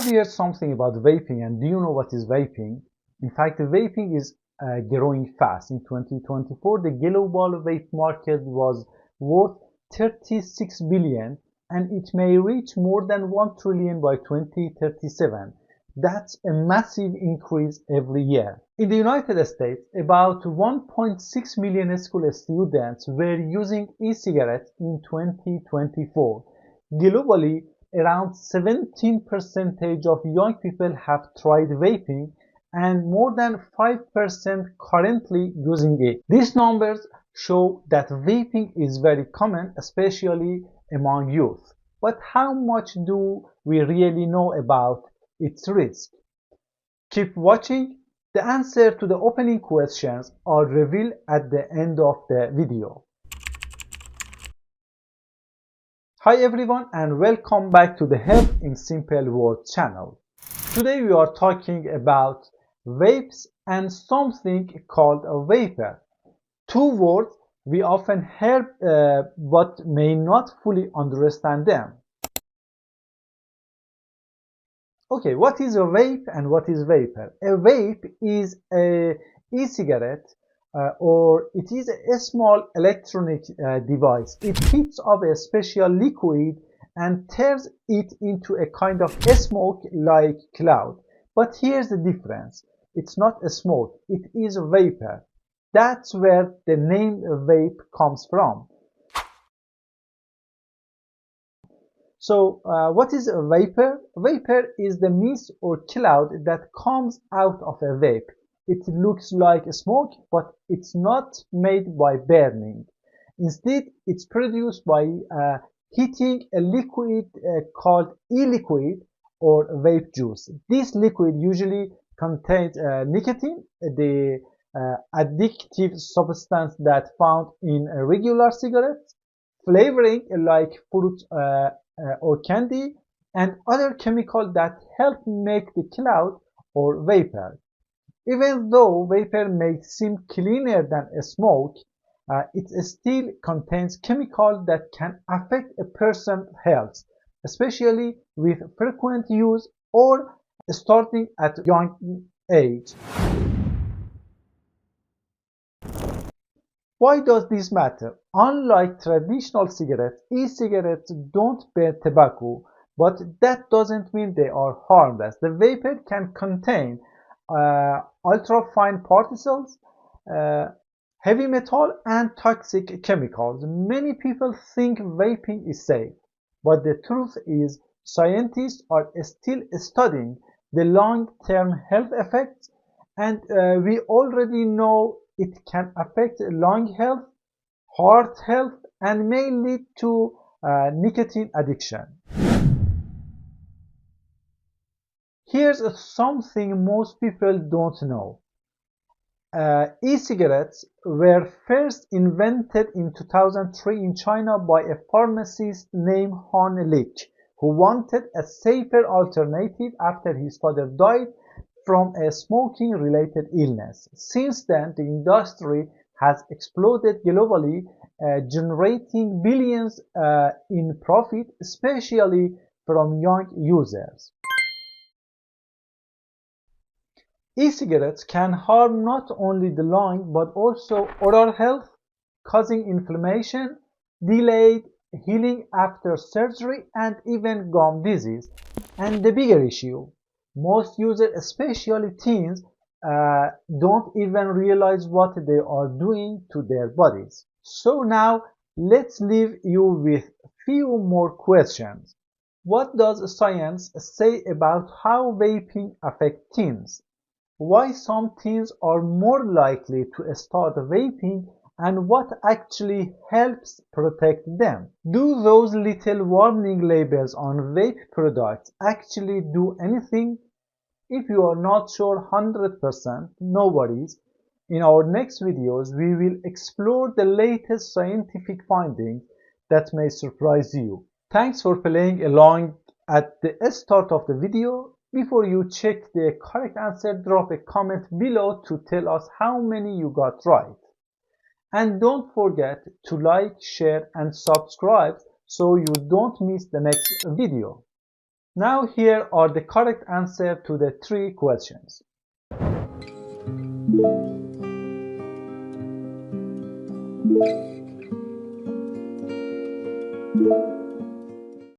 Have you heard something about vaping, and do you know what is vaping? In fact, vaping is growing fast. In 2024, the global vape market was worth 36 billion and it may reach more than 1 trillion by 2037. That's a massive increase every year. In the United States, about 1.6 million school students were using e-cigarettes in 2024. Globally, around 17% of young people have tried vaping and more than 5% currently using it. These numbers show that vaping is very common, especially among youth. But how much do we really know about its risk? Keep watching. The answer to the opening questions are revealed at the end of the video. Hi everyone and welcome back to the Health in Simple Words channel. Today we are talking about vapes and something called a vapor. Two words we often hear but may not fully understand them. Okay, what is a vape and what is vapor? A vape is an e-cigarette or it is a small electronic device. It heats up a special liquid and turns it into a kind of smoke-like cloud. But here's the difference. It's not a smoke, it is a vapor. That's where the name vape comes from. So what is a vapor? Vapor is the mist or cloud that comes out of a vape. It looks like smoke, but it's not made by burning. Instead, it's produced by heating a liquid called e-liquid or vape juice. This liquid usually contains nicotine, the addictive substance that's found in regular cigarettes, flavoring like fruit or candy, and other chemicals that help make the cloud or vapor. Even though vapor may seem cleaner than a smoke, it still contains chemicals that can affect a person's health, especially with frequent use or starting at a young age. Why does this matter? Unlike traditional cigarettes, e-cigarettes don't burn tobacco, but that doesn't mean they are harmless. The vapor can contain ultrafine particles, heavy metal, and toxic chemicals. Many people think vaping is safe, but the truth is scientists are still studying the long-term health effects, and we already know it can affect lung health, heart health, and may lead to nicotine addiction. Here's something most people don't know. E-cigarettes were first invented in 2003 in China by a pharmacist named Han Lik, who wanted a safer alternative after his father died from a smoking-related illness. Since then, the industry has exploded globally, generating billions in profit, especially from young users. E-cigarettes can harm not only the lung but also oral health, causing inflammation, delayed healing after surgery, and even gum disease. And the bigger issue, most users, especially teens, don't even realize what they are doing to their bodies. So now let's leave you with few more questions. What does science say about how vaping affects teens? Why some teens are more likely to start vaping and what actually helps protect them? Do those little warning labels on vape products actually do anything? If you are not sure 100%, no worries. In our next videos, we will explore the latest scientific findings that may surprise you. Thanks for playing along at the start of the video. Before you check the correct answer, drop a comment below to tell us how many you got right. And don't forget to like, share, and subscribe so you don't miss the next video. Now here are the correct answers to the 3 questions.